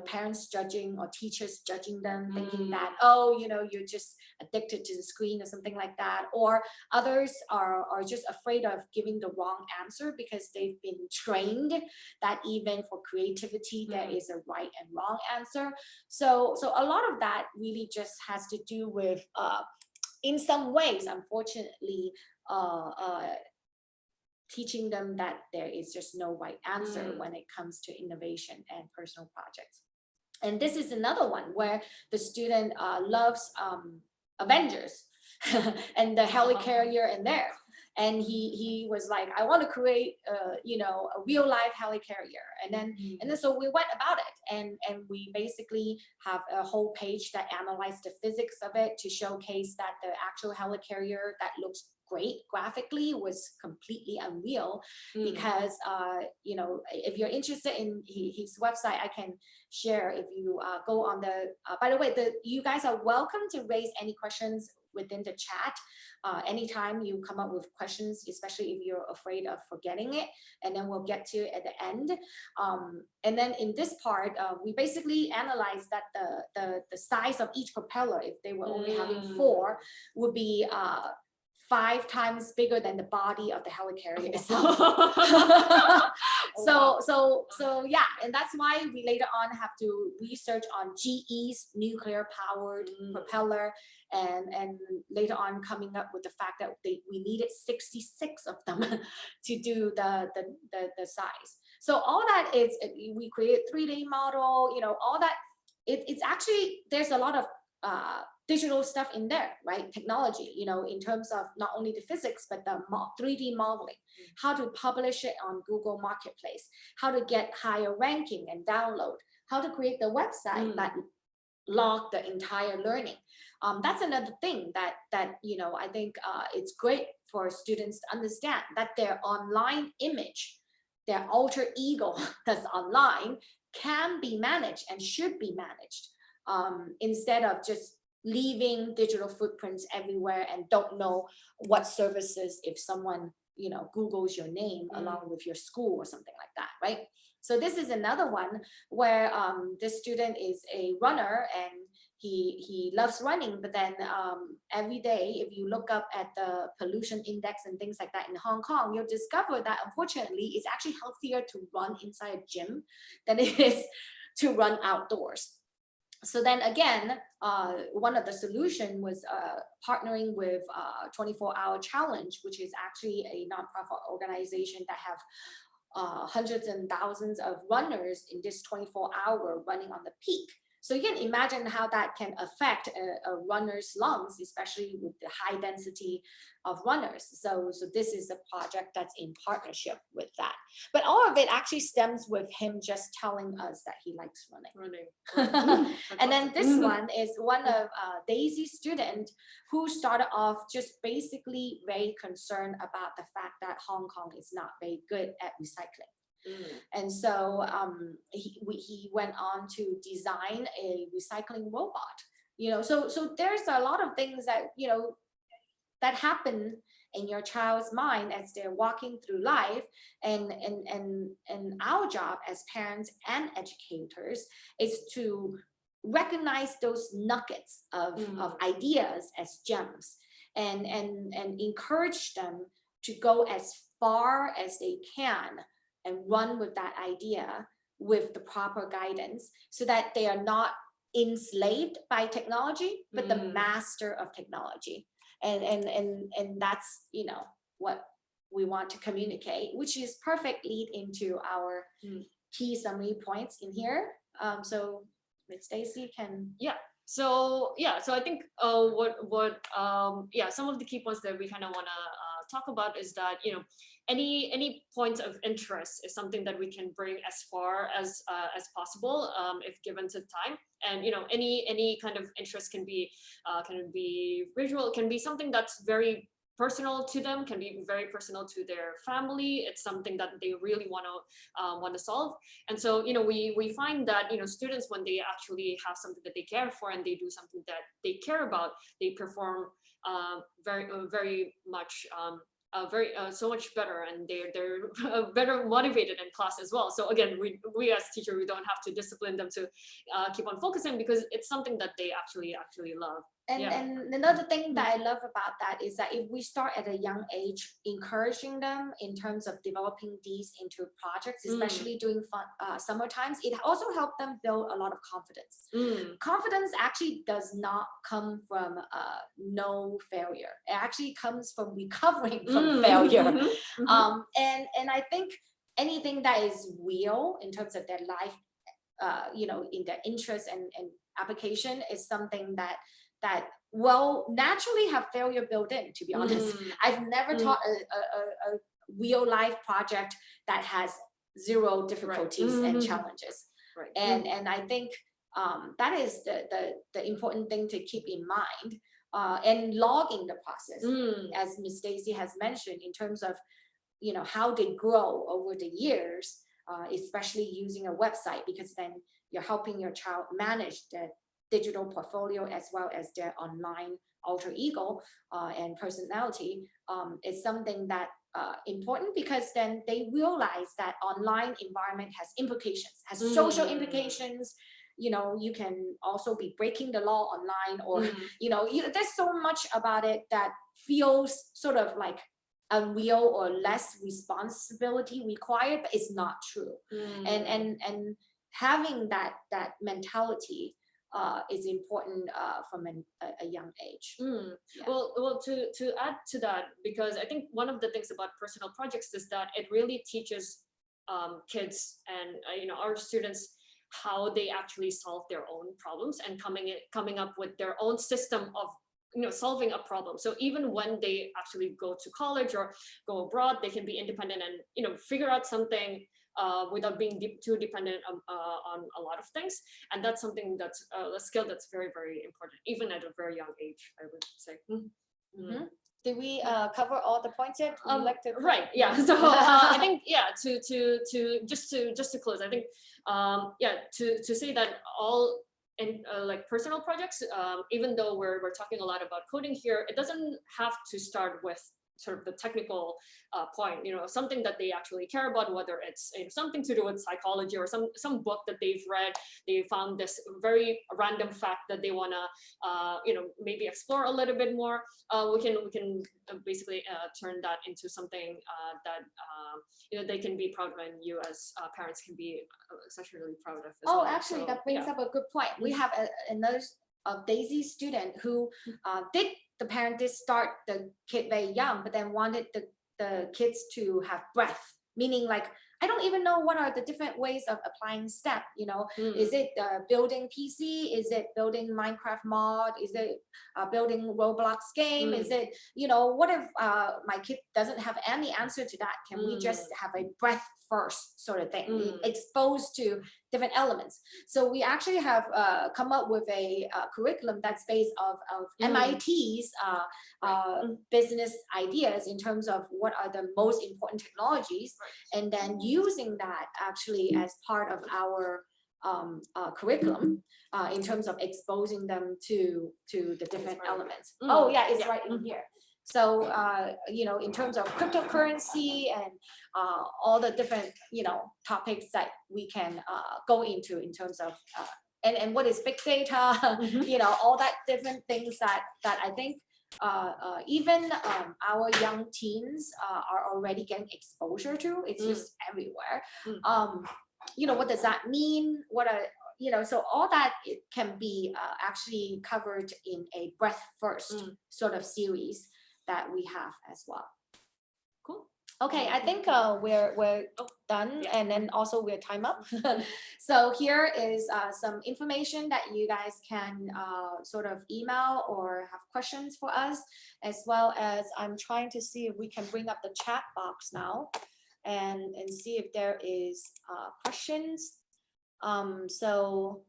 parents judging or teachers judging them, thinking that, oh, you're just addicted to the screen or something like that. Or others are just afraid of giving the wrong answer because they've been trained that even for creativity, there is a right and wrong answer. So a lot of that really just has to do with, in some ways, unfortunately, teaching them that there is just no right answer when it comes to innovation and personal projects. And this is another one where the student loves Avengers and the helicarrier in there. And he was like, I want to create a real life helicarrier. And then so we went about it, and we basically have a whole page that analyzed the physics of it to showcase that the actual helicarrier that looks great graphically was completely unreal. Because if you're interested in his website, I can share. If you go on the by the way, you guys are welcome to raise any questions within the chat anytime you come up with questions, especially if you're afraid of forgetting it, and then we'll get to it at the end. And then in this part, we basically analyzed that the size of each propeller, if they were only having 4, would be 5 times bigger than the body of the helicarrier itself. So yeah, and that's why we later on have to research on GE's nuclear powered propeller, and later on coming up with the fact that we needed 66 of them to do the size. So all that is, we create 3D model, all that. It's actually, there's a lot of digital stuff in there, right? Technology, in terms of not only the physics, but the 3D modeling, how to publish it on Google Marketplace, how to get higher ranking and download, how to create the website that log the entire learning. That's another thing that I think it's great for students to understand, that their online image, their alter ego that's online, can be managed and should be managed, instead of just leaving digital footprints everywhere and don't know what services, if someone Googles your name along with your school or something like that, right? So this is another one where this student is a runner, and he loves running, but then every day, if you look up at the pollution index and things like that in Hong Kong, you'll discover that unfortunately it's actually healthier to run inside a gym than it is to run outdoors. So then again, one of the solution was partnering with 24-Hour Challenge, which is actually a nonprofit organization that have hundreds and thousands of runners in this 24-hour running on the peak. So you can imagine how that can affect a runner's lungs, especially with the high density of runners. So this is a project that's in partnership with that. But all of it actually stems with him just telling us that he likes running. And then this one is one of Daisy's student who started off just basically very concerned about the fact that Hong Kong is not very good at recycling. And so he went on to design a recycling robot. So there's a lot of things that that happen in your child's mind as they're walking through life, and our job as parents and educators is to recognize those nuggets of ideas as gems, and encourage them to go as far as they can and run with that idea with the proper guidance, so that they are not enslaved by technology, but the master of technology. And that's what we want to communicate, which is perfect lead into our key summary points in here. So Ms. Daisy can So I think some of the key points that we kind of want to talk about is that, any points of interest is something that we can bring as far as possible, if given to time. And any kind of interest can be visual, can be something that's very personal to them, can be very personal to their family. It's something that they really want to solve. And so we find that students, when they actually have something that they care for and they do something that they care about, they perform very much so much better, and they're better motivated in class as well. So again, we as teachers, we don't have to discipline them to keep on focusing, because it's something that they actually love. And another thing that I love about that is that if we start at a young age, encouraging them in terms of developing these into projects, especially during summer times, it also helps them build a lot of confidence. Confidence actually does not come from no failure. It actually comes from recovering from failure. And I think anything that is real in terms of their life, in their interest and application, is something that will naturally have failure built in, to be honest. I've never taught a real life project that has zero difficulties and challenges. And I think that is the important thing to keep in mind, and logging the process, as Ms. Dazi has mentioned, in terms of how they grow over the years, especially using a website, because then you're helping your child manage the digital portfolio as well as their online alter ego and personality. Is something that important, because then they realize that online environment has implications, has social implications. You can also be breaking the law online, or there's so much about it that feels sort of like unreal or less responsibility required, but it's not true. And having that mentality is important from a young age. Well, to add to that, because I think one of the things about personal projects is that it really teaches kids and our students how they actually solve their own problems, and coming up with their own system of solving a problem. So even when they actually go to college or go abroad, they can be independent and figure out something without being too dependent on a lot of things. And that's something that's a skill that's very, very important, even at a very young age, I would say. Did we cover all the points yet? Right. Yeah. So I think to just to close, I think to say that all in like personal projects, even though we're talking a lot about coding here, it doesn't have to start with sort of the technical point, something that they actually care about, whether it's something to do with psychology or some book that they've read, they found this very random fact that they want to maybe explore a little bit more. We can basically turn that into something that they can be proud of, and you as parents can be essentially proud of as well. Actually, So, that brings up a good point. We have another Daisy student who the parent did start the kid very young, but then wanted the kids to have breadth, meaning like, I don't even know what are the different ways of applying STEM, is it building PC, is it building Minecraft mod, is it building Roblox game, is it, what if my kid doesn't have any answer to that? Can we just have a breadth first sort of thing, exposed to different elements? So we actually have come up with a curriculum that's based of MIT's business ideas in terms of what are the most important technologies, and then using that actually as part of our curriculum in terms of exposing them to the different elements. It's right in here. So in terms of cryptocurrency and all the different topics that we can go into in terms of and what is big data, all that different things that I think even our young teens are already getting exposure to. It's just everywhere. What does that mean? What are so all that it can be actually covered in a breadth first sort of series that we have as well. Cool. Okay, I think we're done, yeah. and then also we're time up. So here is some information that you guys can sort of email or have questions for us, as well as I'm trying to see if we can bring up the chat box now, and see if there is questions. Also,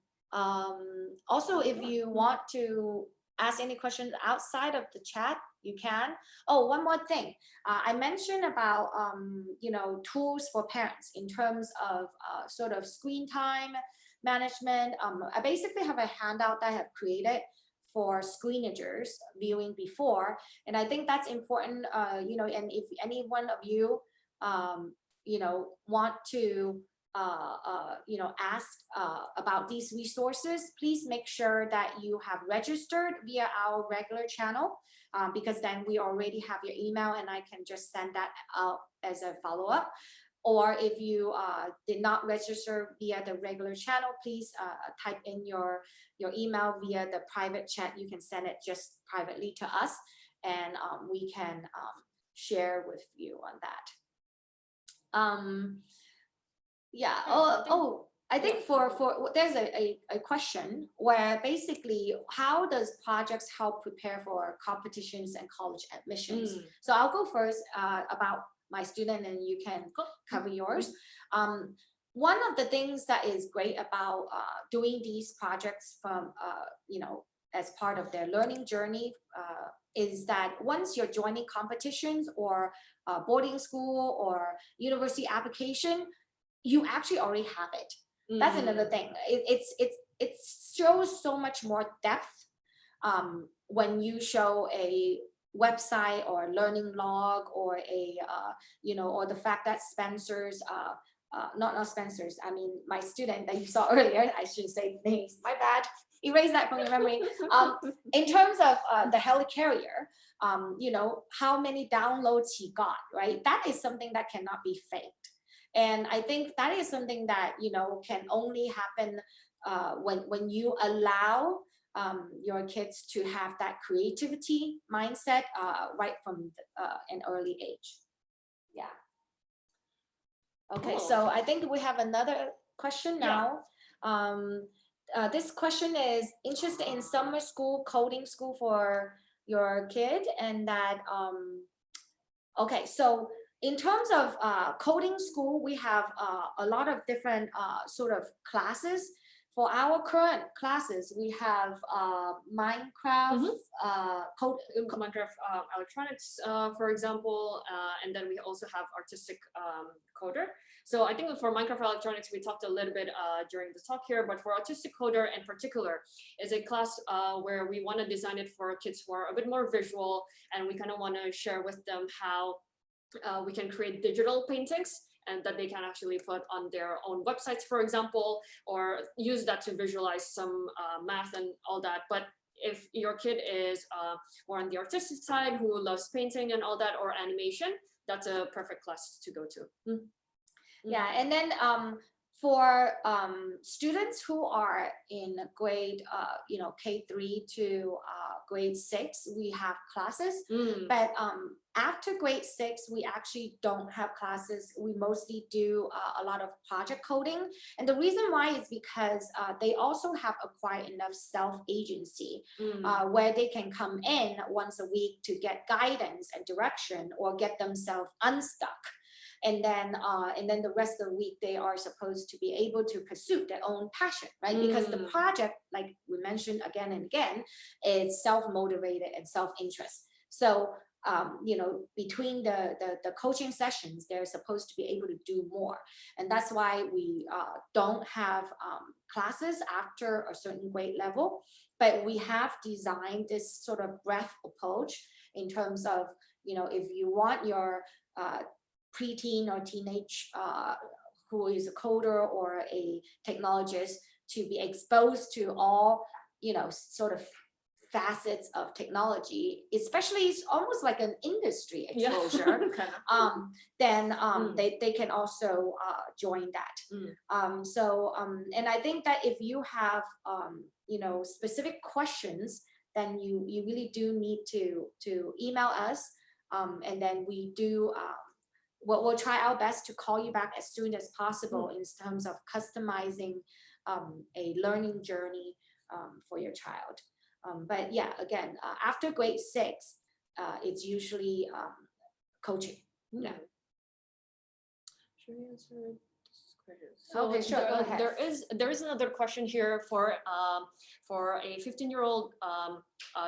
if you want to ask any questions outside of the chat, you can. Oh, one more thing. I mentioned about tools for parents in terms of sort of screen time management. I basically have a handout that I have created for screenagers viewing before, and I think that's important. And if any one of you want to ask about these resources, please make sure that you have registered via our regular channel, because then we already have your email and I can just send that out as a follow-up. Or if you did not register via the regular channel, please type in your email via the private chat. You can send it just privately to us, and we can share with you on that. Yeah. I think for there's a question where basically how does projects help prepare for competitions and college admissions? So I'll go first about my student, and you can cover yours. One of the things that is great about doing these projects from as part of their learning journey is that once you're joining competitions or boarding school or university application, you actually already have it. That's another thing. It shows so much more depth when you show a website or a learning log or or the fact that Spencer's not Spencer's, I mean my student that you saw earlier, I should say names, my bad, erase that from your memory. In terms of the helicarrier, how many downloads he got, right? That is something that cannot be faked. And I think that is something that can only happen when you allow your kids to have that creativity mindset right from an early age. Yeah. Okay, so I think we have another question now. This question is interested in summer school, coding school for your kid, and that okay, so in terms of coding school, we have a lot of different sort of classes. For our current classes, we have Minecraft, Minecraft electronics, for example, and then we also have artistic coder. So I think for Minecraft electronics, we talked a little bit during the talk here, but for artistic coder in particular, is a class where we want to design it for kids who are a bit more visual, and we kind of want to share with them how we can create digital paintings and that they can actually put on their own websites, for example, or use that to visualize some math and all that. But if your kid is more on the artistic side, who loves painting and all that, or animation, that's a perfect class to go to. Yeah, and then for students who are in grade K3 to grade 6, we have classes. But after grade 6, we actually don't have classes. We mostly do a lot of project coding, and the reason why is because they also have acquired enough self-agency where they can come in once a week to get guidance and direction or get themselves unstuck. And then the rest of the week they are supposed to be able to pursue their own passion, right? Because the project, like we mentioned again and again, is self-motivated and self-interest. So between the coaching sessions, they're supposed to be able to do more, and that's why we don't have classes after a certain grade level. But we have designed this sort of breadth approach in terms of if you want your preteen or teenage who is a coder or a technologist to be exposed to all sort of facets of technology, especially it's almost like an industry exposure, then they can also join that. And I think that if you have specific questions, then you really do need to email us, and then we do we'll try our best to call you back as soon as possible in terms of customizing a learning journey for your child. But yeah, again, after grade 6, it's usually coaching. Yeah. Should we answer this question? So Okay, sure, go ahead. there is another question here for a 15-year-old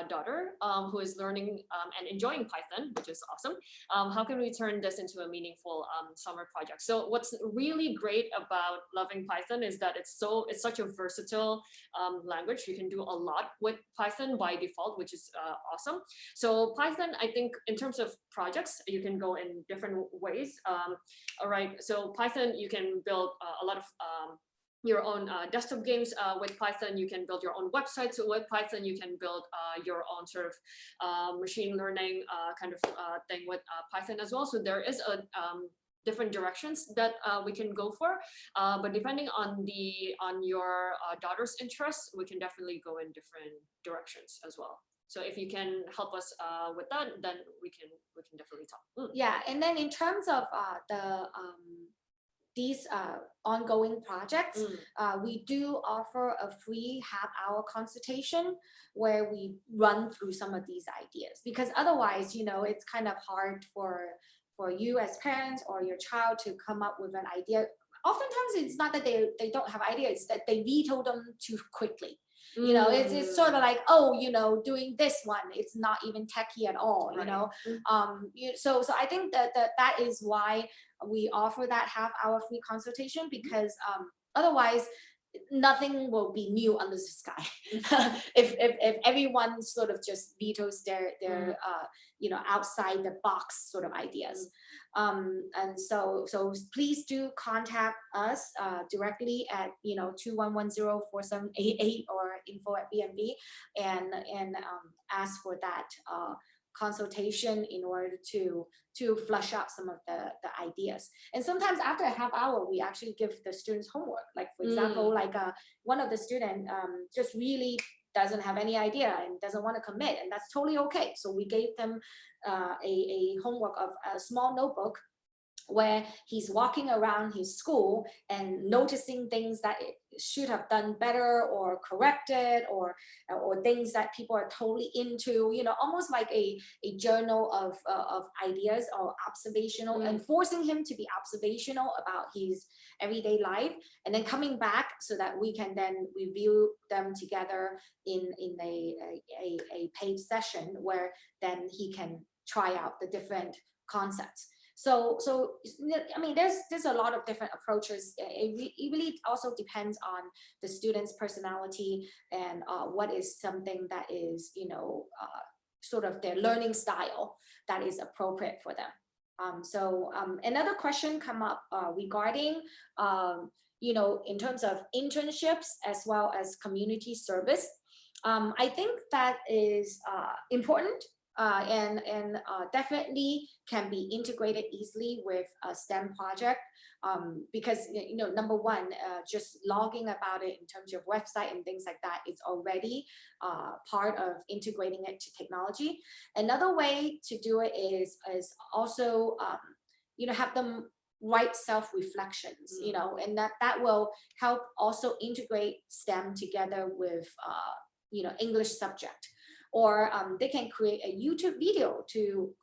daughter who is learning and enjoying Python, which is awesome. How can we turn this into a meaningful summer project? So what's really great about loving Python is that it's such a versatile language. You can do a lot with Python by default, which is awesome. So Python, I think in terms of projects, you can go in different ways. All right, so Python, you can build a lot of your own desktop games with Python. You can build your own websites with Python. You can build your own sort of machine learning kind of thing with Python as well. So there is a different directions that we can go for, but depending on your daughter's interests, we can definitely go in different directions as well. So if you can help us with that, then we can definitely talk. Yeah, and then in terms of these ongoing projects, we do offer a free half-hour consultation where we run through some of these ideas, because otherwise, it's kind of hard for you as parents or your child to come up with an idea. Oftentimes, it's not that they don't have ideas, it's that they veto them too quickly. It's sort of like, doing this one, it's not even techy at all, so I think that is why we offer that half-hour free consultation, because otherwise nothing will be new under the sky. if everyone sort of just vetoes their outside the box sort of ideas. And so please do contact us directly at 2110-4788 or info@bnb and ask for that consultation in order to flush out some of the ideas. And sometimes after a half hour, we actually give the students homework. Like for example, like one of the students just really doesn't have any idea and doesn't want to commit, and that's totally okay. So we gave them a homework of a small notebook where he's walking around his school and noticing things that it should have done better or corrected, or things that people are totally into, almost like a journal of ideas or observational, and forcing him to be observational about his everyday life, and then coming back so that we can then review them together in a paid session where then he can try out the different concepts. So I mean, there's a lot of different approaches. It really also depends on the student's personality and what is something that is, sort of their learning style that is appropriate for them. Another question come up regarding, in terms of internships as well as community service. I think that is important. And definitely can be integrated easily with a STEM project, because number one, just logging about it in terms of website and things like that is already part of integrating it to technology. Another way to do it is also have them write self-reflections, and that will help also integrate STEM together with English subject. Or they can create a YouTube video to,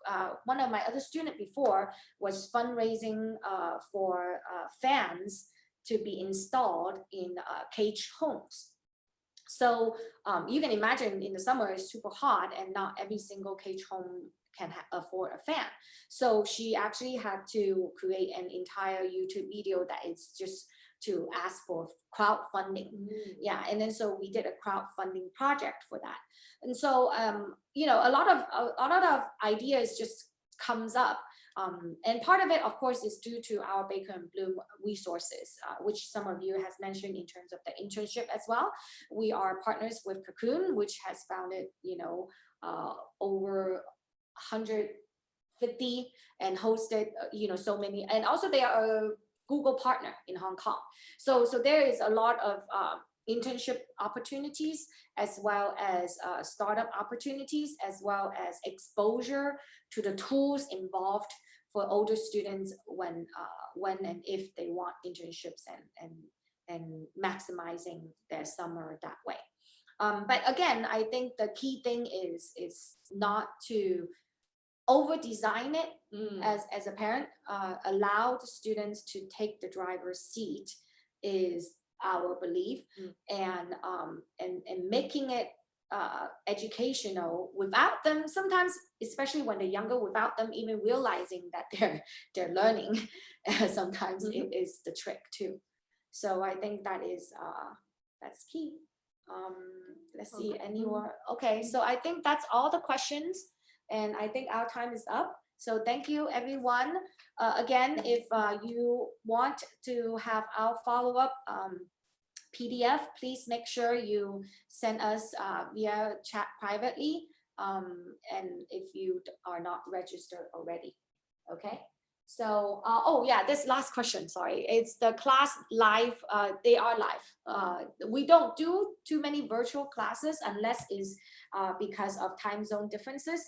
one of my other students before was fundraising for fans to be installed in cage homes. So you can imagine in the summer it's super hot and not every single cage home can afford a fan. So she actually had to create an entire YouTube video that is just to ask for crowdfunding. Yeah, and then so we did a crowdfunding project for that. And so a lot of ideas just comes up, and part of it, of course, is due to our Baker and Bloom resources, which some of you has mentioned in terms of the internship as well. We are partners with Cocoon, which has founded over 150 and hosted so many, and also they are a Google partner in Hong Kong. So there is a lot of internship opportunities, as well as startup opportunities, as well as exposure to the tools involved for older students when and if they want internships and maximizing their summer that way. But again, I think the key thing is not to over design it. As a parent, allow the students to take the driver's seat is our belief, and making it educational without them sometimes, especially when they're younger, without them even realizing that they're learning. Sometimes it is the trick too. So I think that's key. Let's see, any more. Okay, so I think that's all the questions, and I think our time is up. So thank you, everyone. Again, if you want to have our follow-up PDF, please make sure you send us via chat privately, and if you are not registered already. Okay. So, oh yeah, this last question, sorry. It's the class live, they are live. We don't do too many virtual classes unless it's because of time zone differences.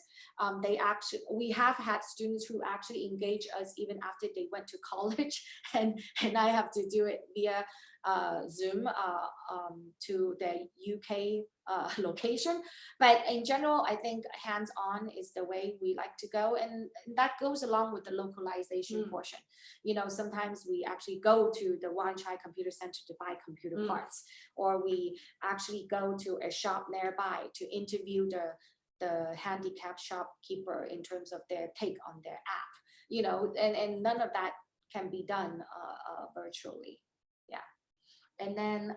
We have had students who actually engage us even after they went to college, and I have to do it via Zoom to their UK location. But in general, I think hands-on is the way we like to go, and that goes along with the localization portion. You know, sometimes we actually go to the Wan Chai Computer Center to buy computer parts, or we actually go to a shop nearby to interview the handicap shopkeeper in terms of their take on their app. You know, and none of that can be done virtually. Yeah. And then,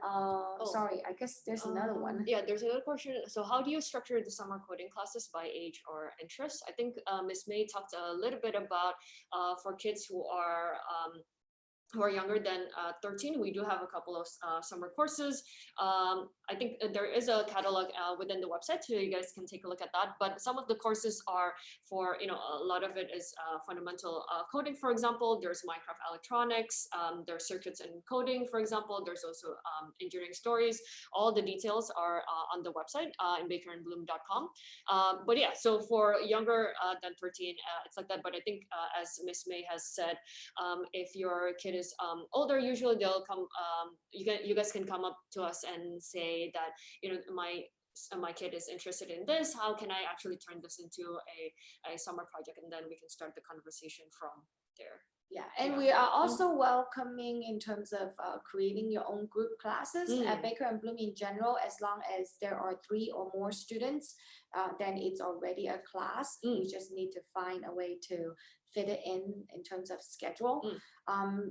sorry, I guess there's another one. Yeah, there's another question. So how do you structure the summer coding classes by age or interest? I think Ms. Mei talked a little bit about for kids who are younger than 13, we do have a couple of summer courses. I think there is a catalog within the website, so you guys can take a look at that. But some of the courses are for, you know, a lot of it is fundamental coding, for example. There's Minecraft electronics, there's circuits and coding, for example. There's also engineering stories. All the details are on the website in bakerandbloom.com. But yeah, so for younger than 13, it's like that. But I think as Ms. Mei has said, if your kid is older, usually they'll come, you guys can come up to us and say that, you know, my kid is interested in this, how can I actually turn this into a summer project, and then we can start the conversation from there. Yeah, and we are also welcoming in terms of creating your own group classes at Baker and Bloom in general. As long as there are 3 or more students, then it's already a class. We just need to find a way to fit it in terms of schedule.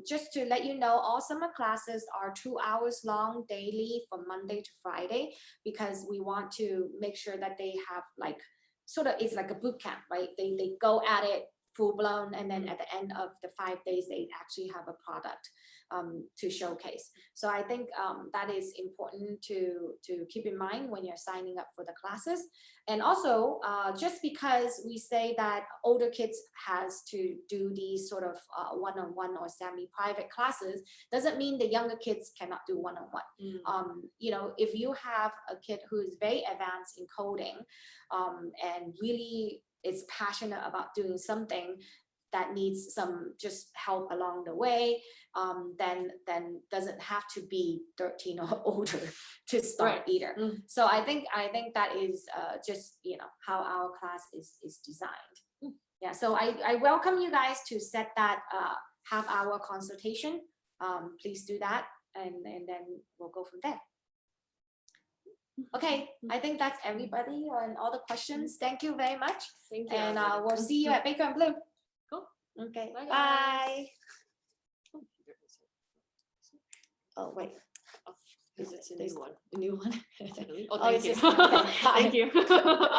Just to let you know, all summer classes are 2 hours long daily from Monday to Friday, because we want to make sure that they have like, sort of, it's like a boot camp, right? They go at it full blown, and then at the end of the 5 days, they actually have a product to showcase. So I think that is important to keep in mind when you're signing up for the classes. And also, just because we say that older kids has to do these sort of one-on-one or semi-private classes, doesn't mean the younger kids cannot do one-on-one. You know, if you have a kid who is very advanced in coding and really is passionate about doing something that needs some just help along the way, then doesn't have to be 13 or older to start either. So I think that is just, you know, how our class is designed. Yeah, so I welcome you guys to set that half-hour consultation. Please do that, and then we'll go from there. Okay, I think that's everybody and all the questions. Thank you very much. Thank you. And we'll see you at Baker and Bloom. Cool. Okay, Bye, bye. Oh, wait. Is it a new one? A new one. Oh, thank you. Okay, Thank you.